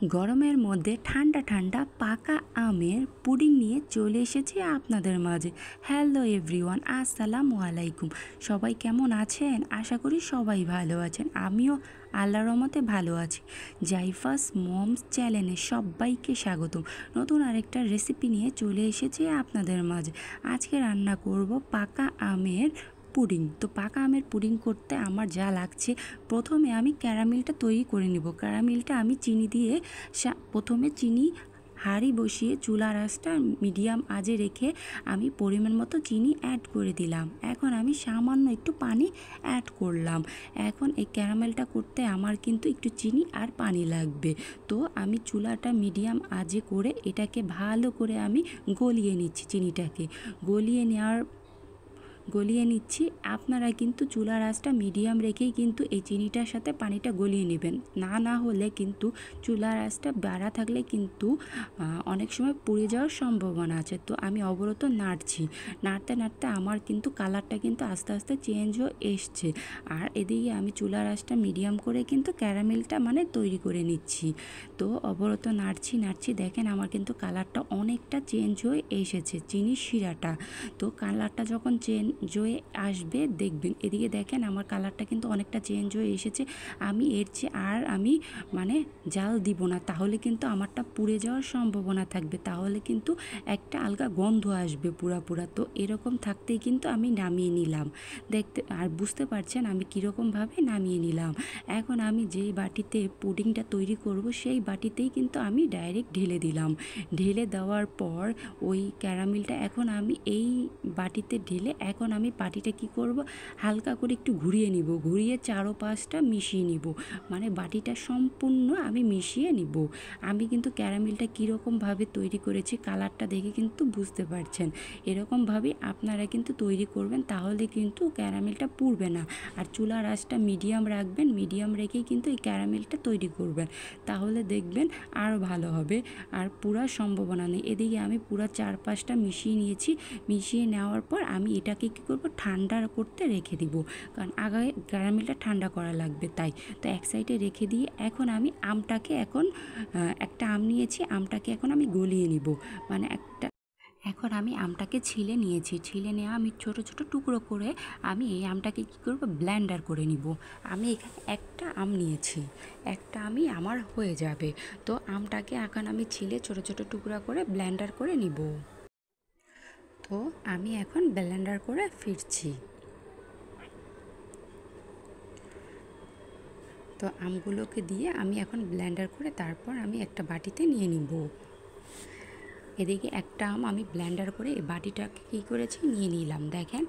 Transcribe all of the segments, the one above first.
গরমের মধ্যে ঠান্ডা ঠান্ডা পাকা আমের পুডিং নিয়ে চলে এসেছি আপনাদের মাঝে। হ্যালো এভরিওয়ান, আসসালামু আলাইকুম। সবাই কেমন আছেন? আশা করি সবাই ভালো আছেন। আমিও আল্লাহর রহমতে ভালো আছি। জাইফাস মমস চ্যানেলে সবাইকে স্বাগতম। নতুন আরেকটা রেসিপি নিয়ে চলে এসেছি আপনাদের মাঝে। আজকে রান্না করব পাকা আমের পুডিং। তো পাকা আমের পুডিং করতে আমার যা লাগছে, প্রথমে আমি ক্যারামেলটা তৈরি করে নেব। ক্যারামেলটা আমি চিনি দিয়ে প্রথমে চিনি হাঁড়ি বসিয়ে চুলার আঁচটা মিডিয়াম আঁচে রেখে আমি পরিমাণ মতো চিনি অ্যাড করে দিলাম। এখন আমি সামান্য একটু পানি অ্যাড করলাম। এখন এই ক্যারামেলটা করতে আমার কিন্তু একটু চিনি আর পানি লাগবে। তো আমি চুলাটা মিডিয়াম আঁচে করে এটাকে ভালো করে আমি গলিয়ে নিচ্ছি। চিনিটাকে গলিয়ে নিচ্ছি। আপনারা কিন্তু চুলার আঁচটা মিডিয়াম রেখেই কিন্তু এই চিনিটার সাথে পানিটা গলিয়ে নেবেন। না হলে কিন্তু চুলার আঁচটা বাড়া থাকলে কিন্তু অনেক সময় পুড়ে যাওয়ার সম্ভাবনা আছে। তো আমি অবরত নাড়তে আমার কিন্তু কালারটা কিন্তু আস্তে আস্তে চেঞ্জ হয়ে এসছে। আর এদিকে আমি চুলার আঁচটা মিডিয়াম করে কিন্তু ক্যারামেলটা তৈরি করে নিচ্ছি। তো অবরত নাড়ছি দেখেন আমার কিন্তু কালারটা অনেকটা চেঞ্জ হয়ে এসেছে চিনির শিরাটা। তো কালারটা যখন চেঞ্জ হয়ে আসবে দেখবেন, এদিকে দেখেন আমার কালারটা কিন্তু অনেকটা চেঞ্জ হয়ে এসেছে। আমি এর চেয়ে আর আমি জাল দিব না, তাহলে কিন্তু আমারটা পুড়ে যাওয়ার সম্ভাবনা থাকবে। তাহলে কিন্তু একটা আলগা গন্ধ আসবে পুরা। তো এরকম থাকতেই কিন্তু আমি নামিয়ে নিলাম। দেখতে আর বুঝতে পারছেন আমি কীরকমভাবে নামিয়ে নিলাম। এখন আমি যেই বাটিতে পুডিংটা তৈরি করব সেই বাটিতেই কিন্তু আমি ডাইরেক্ট ঢেলে দিলাম। ঢেলে দেওয়ার পর ওই ক্যারামেলটা এখন আমি এই বাটিতে ঢেলে এখন আমি বাটিটা কি করব, হালকা করে একটু ঘুরিয়ে নিব। ঘুরিয়ে চারোপাশটা মিশিয়ে নিব, বাটিটা সম্পূর্ণ আমি মিশিয়ে নিব। আমি কিন্তু ক্যারামেলটা কীরকমভাবে তৈরি করেছি কালারটা দেখে কিন্তু বুঝতে পারছেন। এরকমভাবে আপনারা কিন্তু তৈরি করবেন, তাহলে কিন্তু ক্যারামেলটা পুড়বে না। আর চুলার আঁচটা মিডিয়াম রাখবেন, মিডিয়াম রেখেই কিন্তু এই ক্যারামেলটা তৈরি করবেন, তাহলে দেখবেন আরও ভালো হবে। আর পুরার সম্ভাবনা নেই। এদিকে আমি পুরো চারপাশটা মিশিয়ে নিয়েছি। মিশিয়ে নেওয়ার পর আমি এটাকে কী করব, ঠান্ডা করতে রেখে দিব, কারণ আগে ক্যারামেলটা ঠান্ডা করা লাগবে। তাই তো এক সাইডে রেখে দিয়ে এখন আমি আমটাকে একটা আম নিয়েছি, আমটাকে এখন আমি গলিয়ে নিব। এখন আমি আমটাকে ছিলে নিয়েছি। ছিলে নিয়ে আমি ছোট ছোট টুকরো করে আমি এই আমটাকে কী করব, ব্লেন্ডার করে নিব। আমি এখানে একটা আম নিয়েছি, একটা আমই আমার হয়ে যাবে। তো আমটাকে এখন আমি ছিলে ছোট ছোট টুকরা করে ব্লেন্ডার করে নিব। তো আমি এখন ব্লেন্ডার করে ফিরছি। তো আমগুলোকে দিয়ে আমি এখন ব্লেন্ডার করে তারপর আমি একটা বাটিতে নিয়ে নিব। এদিকে একটা আম আমি ব্লেন্ডার করে এই বাটিটাকে কী করেছি, নিয়ে নিলাম। দেখেন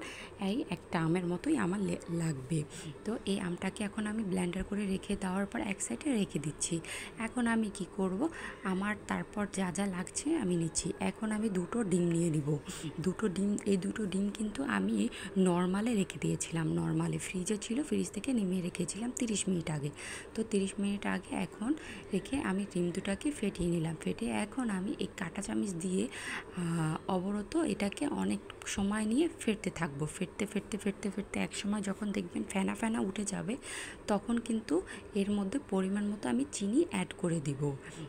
এই একটা আমের মতোই আমার লাগবে। তো এই আমটাকে এখন আমি ব্লেন্ডার করে রেখে দেওয়ার পর এক সাইডে রেখে দিচ্ছি। এখন আমি কি করব, আমার তারপর যা যা লাগছে আমি নিচ্ছি। এখন আমি দুটো ডিম নিয়ে নিব। এই দুটো ডিম কিন্তু আমি নর্মালে রেখে দিয়েছিলাম। নর্মালে ফ্রিজে ছিল, ফ্রিজ থেকে নিমিয়ে রেখেছিলাম 30 মিনিট আগে। তো 30 মিনিট আগে এখন রেখে আমি ডিম দুটাকে ফেটিয়ে নিলাম। ফেটিয়ে এখন আমি এই কাঁটা চামচ দিয়ে অবরত এটাকে অনেক সময় নিয়ে ফেটতে থাকবো। ফেটতে এক সময় যখন দেখবেন ফেনা উঠে যাবে, তখন কিন্তু এর মধ্যে পরিমাণ মতো আমি চিনি অ্যাড করে দিব।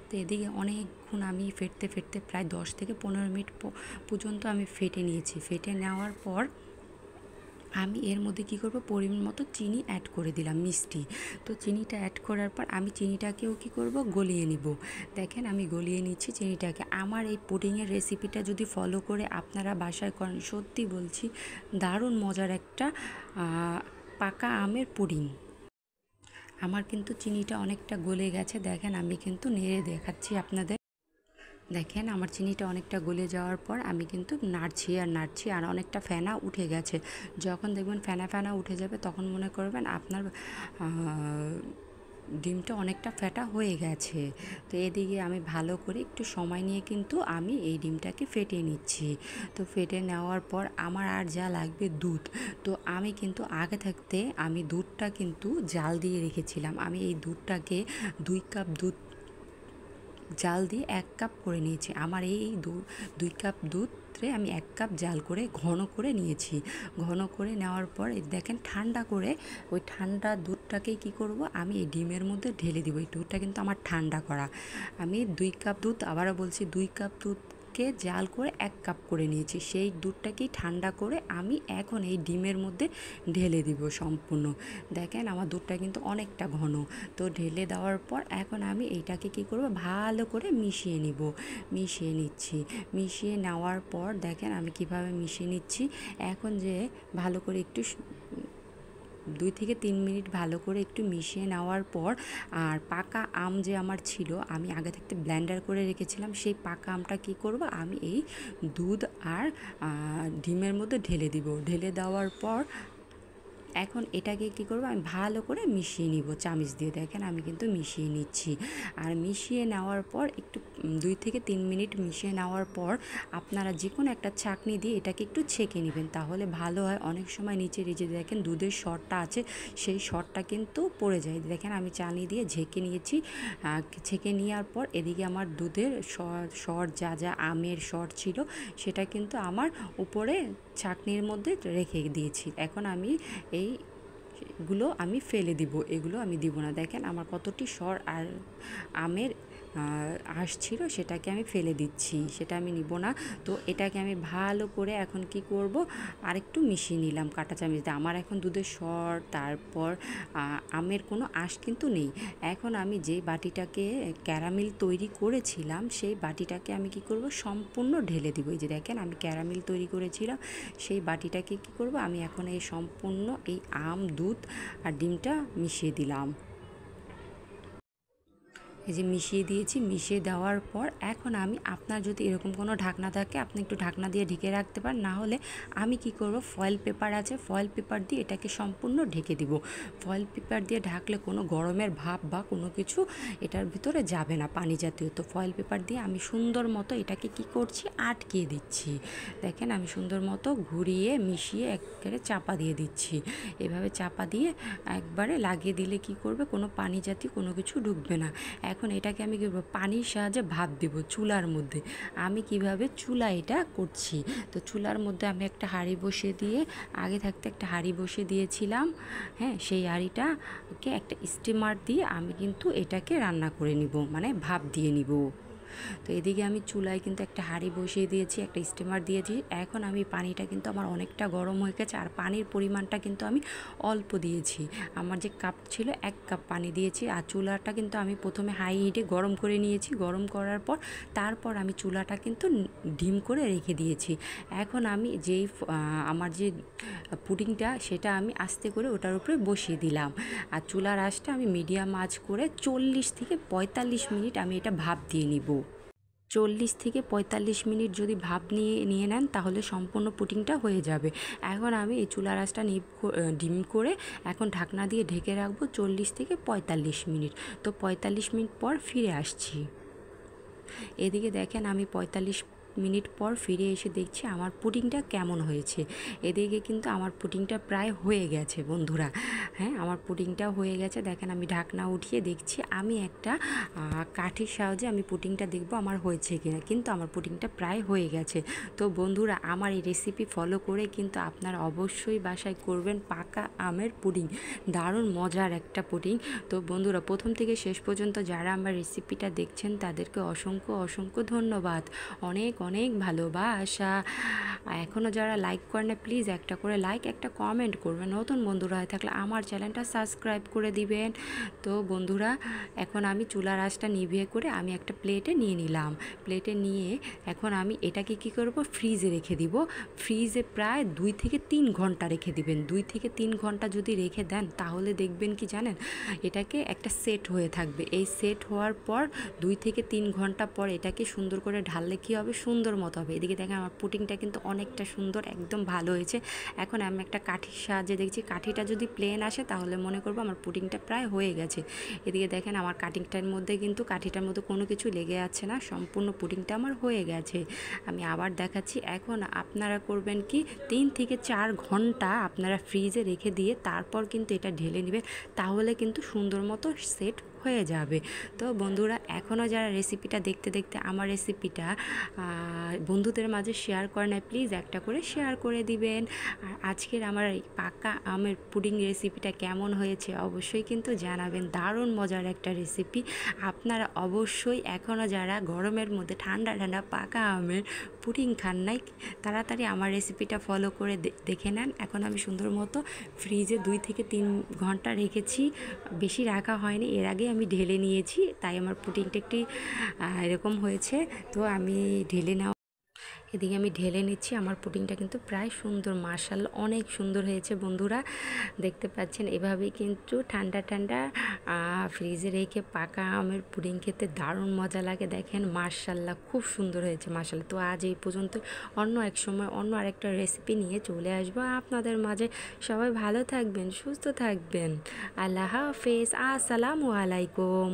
তো এদিকে অনেকক্ষণ আমি ফেটতে প্রায় 10 থেকে 15 মিনিট পর্যন্ত আমি ফেটে নিয়েছি। ফেটে নেওয়ার পর আমি এর মধ্যে কী করব, পরিমাণ মতো চিনি অ্যাড করে দিলাম, মিষ্টি। তো চিনিটা অ্যাড করার পর আমি চিনিটাকেও কী করব, গলিয়ে নিব। দেখেন আমি গলিয়ে নিচ্ছি চিনিটাকে। আমার এই পুডিংয়ের রেসিপিটা যদি ফলো করে আপনারা বাসায় করেন, সত্যি বলছি দারুণ মজার একটা পাকা আমের পুডিং। আমার কিন্তু চিনিটা অনেকটা গলে গেছে। দেখেন আমি কিন্তু নেড়ে দেখাচ্ছি আপনাদের। দেখেন আমার চিনিটা অনেকটা গলে যাওয়ার পর আমি কিন্তু নাড়ছি আর অনেকটা ফেনা উঠে গেছে। যখন দেখবেন ফেনা উঠে যাবে, তখন মনে করবেন আপনার ডিমটা অনেকটা ফেটা হয়ে গেছে। তো এদিকে আমি ভালো করে একটু সময় নিয়ে কিন্তু আমি এই ডিমটাকে ফেটিয়ে নিচ্ছি। তো ফেটে নেওয়ার পর আমার আর যা লাগবে দুধ। তো আমি কিন্তু আগে থাকতে আমি দুধটা কিন্তু জাল দিয়ে রেখেছিলাম। আমি এই দুধটাকে 2 কাপ দুধ জাল দিয়ে 1 কাপ করে নিয়েছি। আমার এই 2 কাপ দুধে আমি 1 কাপ জাল করে ঘন করে নিয়েছি। ঘন করে নেওয়ার পর এই দেখেন ঠান্ডা করে ওই ঠান্ডা দুধটাকেই কী করব, আমি এই ডিমের মধ্যে ঢেলে দিব। এই দুধটা কিন্তু আমার ঠান্ডা করা। আমি 2 কাপ দুধ, আবারও বলছি 2 কাপ দুধকে জাল করে 1 কাপ করে নিয়েছি। সেই দুধটাকেই ঠান্ডা করে আমি এখন এই ডিমের মধ্যে ঢেলে দিব সম্পূর্ণ। দেখেন আমার দুধটা কিন্তু অনেকটা ঘন। তো ঢেলে দেওয়ার পর এখন আমি এইটাকে কী করব, ভালো করে মিশিয়ে নিব। মিশিয়ে নিচ্ছি। মিশিয়ে নেওয়ার পর দেখেন আমি কিভাবে মিশিয়ে নিচ্ছি। এখন যে ভালো করে একটু 2 থেকে 3 মিনিট ভালো করে একটু মিশিয়ে নেওয়ার পর, আর পাকা আম যে আমার ছিল, আমি আগে থাকতে ব্লেন্ডার করে রেখেছিলাম, সেই পাকা আমটা কী করব, আমি এই দুধ আর ডিমের মধ্যে ঢেলে দিব। ঢেলে দেওয়ার পর এখন এটাকে কী করব, আমি ভালো করে মিশিয়ে নিব চামচ দিয়ে। দেখেন আমি কিন্তু মিশিয়ে নিচ্ছি। আর মিশিয়ে নেওয়ার পর একটু 2 থেকে 3 মিনিট মিশিয়ে নেওয়ার পর আপনারা যে কোনো একটা ছাঁকনি দিয়ে এটাকে একটু ছেঁকে নেবেন, তাহলে ভালো হয়। অনেক সময় নিচের এই যে দেখেন দুধের সরটা আছে, সেই সরটা কিন্তু পড়ে যায়। দেখেন আমি চালনি দিয়ে ঝেঁকে নিয়েছি। ছেঁকে নেওয়ার পর এদিকে আমার দুধের সর যা আমের সর ছিল সেটা কিন্তু আমার উপরে ছাঁকনির মধ্যে রেখে দিয়েছি। এখন আমি এইগুলো আমি ফেলে দিব, এগুলো আমি দিব না। দেখেন আমার কতটি সর আর আমের আঁশ ছিল, সেটাকে আমি ফেলে দিচ্ছি, সেটা আমি নিব না। তো এটাকে আমি ভালো করে এখন কি করব, আরেকটু মিশিয়ে নিলাম কাঁটা চামচ দিয়ে। আমার এখন দুধের সর তারপর আমের কোনো আঁশ কিন্তু নেই। এখন আমি যে বাটিটাকে ক্যারামেল তৈরি করেছিলাম, সেই বাটিটাকে আমি কি করব, সম্পূর্ণ ঢেলে দিব। এই যে দেখেন আমি ক্যারামেল তৈরি করেছিলাম, সেই বাটিটাকে কি করব, আমি এখন এই সম্পূর্ণ এই আম, দুধ আর ডিমটা মিশিয়ে দিলাম। এই যে মিশিয়ে দিয়েছি। মিশিয়ে দেওয়ার পর এখন আমি, আপনার যদি এরকম কোনো ঢাকনা থাকে আপনি একটু ঢাকনা দিয়ে ঢেকে রাখতে পারেন, না হলে আমি কি করব, ফয়েল পেপার আছে, ফয়েল পেপার দিয়ে এটাকে সম্পূর্ণ ঢেকে দিব। ফয়েল পেপার দিয়ে ঢাকলে কোনো গরমের ভাব বা কোনো কিছু এটার ভিতরে যাবে না, পানি জাতীয়। তো ফয়েল পেপার দিয়ে আমি সুন্দর মতো এটাকে কি করছি, আটকিয়ে দিচ্ছি। দেখেন আমি সুন্দর মতো ঘুরিয়ে মিশিয়ে একবারে চাপা দিয়ে দিচ্ছি। এভাবে চাপা দিয়ে একবারে লাগিয়ে দিলে কি করবে, কোনো পানি জাতীয় কোনো কিছু ঢুকবে না। এখন এটাকে আমি কী করবো, পানির সাহায্যে ভাপ দেবো চুলার মধ্যে। আমি কিভাবে চুলা এটা করছি, তো চুলার মধ্যে আমি একটা হাঁড়ি বসিয়ে দিয়ে, আগে থাকতে একটা হাঁড়ি বসিয়ে দিয়েছিলাম। হ্যাঁ, সেই হাঁড়িটাকে একটা স্টিমার দিয়ে আমি কিন্তু এটাকে রান্না করে নিব, মানে ভাপ দিয়ে নিব। তো এদিকে আমি চুলায় কিন্তু একটা হাঁড়ি বসিয়ে দিয়েছি, একটা স্টিমার দিয়েছি। এখন আমি পানিটা কিন্তু আমার অনেকটা গরম হয়ে গেছে, আর পানির পরিমাণটা কিন্তু আমি অল্প দিয়েছি। আমার যে কাপ ছিল 1 কাপ পানি দিয়েছি। আর চুলাটা কিন্তু আমি প্রথমে হাই হিটে গরম করে নিয়েছি। গরম করার পর তারপর আমি চুলাটা কিন্তু ডিম করে রেখে দিয়েছি। এখন আমি যেই আমার যে পুডিংটা, সেটা আমি আস্তে করে ওটার উপরে বসিয়ে দিলাম। আর চুলার আঁচটা আমি মিডিয়াম আঁচ করে 40 থেকে 45 মিনিট আমি এটা ভাপ দিয়ে নিব। 40 থেকে 45 মিনিট যদি ভাপ নিয়ে নেন, তাহলে সম্পূর্ণ পুডিংটা হয়ে যাবে। এখন আমি এই চুলার আঁচটা ডিম করে এখন ঢাকনা দিয়ে ঢেকে রাখবো 40 থেকে 45 মিনিট। তো 45 মিনিট পর ফিরে আসছি। এদিকে দেখেন আমি 45 মিনিট পর ফিরে এসে দেখছি আমার পুডিংটা কেমন হয়েছে। এদিকে কিন্তু আমার পুডিংটা প্রায় হয়ে গেছে বন্ধুরা। হ্যাঁ, আমার পুডিংটা হয়ে গেছে। দেখেন আমি ঢাকনা উঠিয়ে দেখছি, আমি একটা কাঠির সাহায্যে আমি পুডিংটা দেখবো আমার হয়েছে কিনা, কিন্তু আমার পুডিংটা প্রায় হয়ে গেছে। তো বন্ধুরা, আমার এই রেসিপি ফলো করে কিন্তু আপনারা অবশ্যই বাসায় করবেন পাকা আমের পুডিং। দারুণ মজার একটা পুডিং। তো বন্ধুরা, প্রথম থেকে শেষ পর্যন্ত যারা আমার রেসিপিটা দেখছেন তাদেরকে অসংখ্য অসংখ্য ধন্যবাদ, অনেক অনেক ভালোবাসা। এখনও যারা লাইক করেন না, প্লিজ একটা করে লাইক, একটা কমেন্ট করবেন। নতুন বন্ধুরা হয়ে থাকলে আমার চ্যানেলটা সাবস্ক্রাইব করে দিবেন। তো বন্ধুরা, এখন আমি চুলার আঁচটা নিভিয়ে করে আমি একটা প্লেটে নিয়ে নিলাম। প্লেটে নিয়ে এখন আমি এটাকে কি করব, ফ্রিজে রেখে দিব। ফ্রিজে প্রায় 2 থেকে 3 ঘন্টা রেখে দিবেন। 2 থেকে 3 ঘন্টা যদি রেখে দেন, তাহলে দেখবেন কি জানেন, এটাকে একটা সেট হয়ে থাকবে। এই সেট হওয়ার পর 2 থেকে 3 ঘন্টা পর এটাকে সুন্দর করে ঢাললে কী হবে, সুন্দর মতো হবে। এদিকে দেখেন আমার পুডিংটা কিন্তু অনেকটা সুন্দর, একদম ভালো হয়েছে। এখন আমি একটা কাঠির সাহায্যে দেখছি, কাঠিটা যদি প্লেন আসে তাহলে মনে করবো আমার পুডিংটা প্রায় হয়ে গেছে। এদিকে দেখেন আমার কাঠিটার মধ্যে কোনো কিছু লেগে যাচ্ছে না, সম্পূর্ণ পুডিংটা আমার হয়ে গেছে। আমি আবার দেখাচ্ছি। এখন আপনারা করবেন কি, 3 থেকে 4 ঘন্টা আপনারা ফ্রিজে রেখে দিয়ে তারপর কিন্তু এটা ঢেলে নেবেন, তাহলে কিন্তু সুন্দর মতো সেট হয়ে যাবে। তো বন্ধুরা এখনও যারা রেসিপিটা দেখতে দেখতে আমার রেসিপিটা বন্ধুদের মাঝে শেয়ার করে না, প্লিজ একটা করে শেয়ার করে দিবেন। আর আজকের আমার এই পাকা আমের পুডিং রেসিপিটা কেমন হয়েছে অবশ্যই কিন্তু জানাবেন। দারুণ মজার একটা রেসিপি। আপনারা অবশ্যই এখনও যারা গরমের মধ্যে ঠান্ডা ঠান্ডা পাকা আমের পুডিং খান নাই, তাড়াতাড়ি আমার রেসিপিটা ফলো করে দেখে নেন। এখন আমি সুন্দর মতো ফ্রিজে 2 থেকে 3 ঘন্টা রেখেছি, বেশি রাখা হয়নি, এর আগে আমি ঢেলে নিয়েছি, তাই আমার পুডিংটা একটু এরকম হয়েছে। তো আমি এদিকে আমি ঢেলে নিচ্ছি। আমার পুডিংটা কিন্তু প্রায় সুন্দর, মাশাআল্লাহ অনেক সুন্দর হয়েছে বন্ধুরা, দেখতে পাচ্ছেন। এভাবেই কিন্তু ঠান্ডা ঠান্ডা ফ্রিজে রেখে পাকা আমের পুডিং খেতে দারুণ মজা লাগে। দেখেন মাশাআল্লাহ খুব সুন্দর হয়েছে মাশাআল্লাহ। তো আজ এই পর্যন্ত, অন্য এক সময় অন্য আরেকটা রেসিপি নিয়ে চলে আসবো আপনাদের মাঝে। সবাই ভালো থাকবেন, সুস্থ থাকবেন। আল্লাহ হাফেজ, আসসালামু আলাইকুম।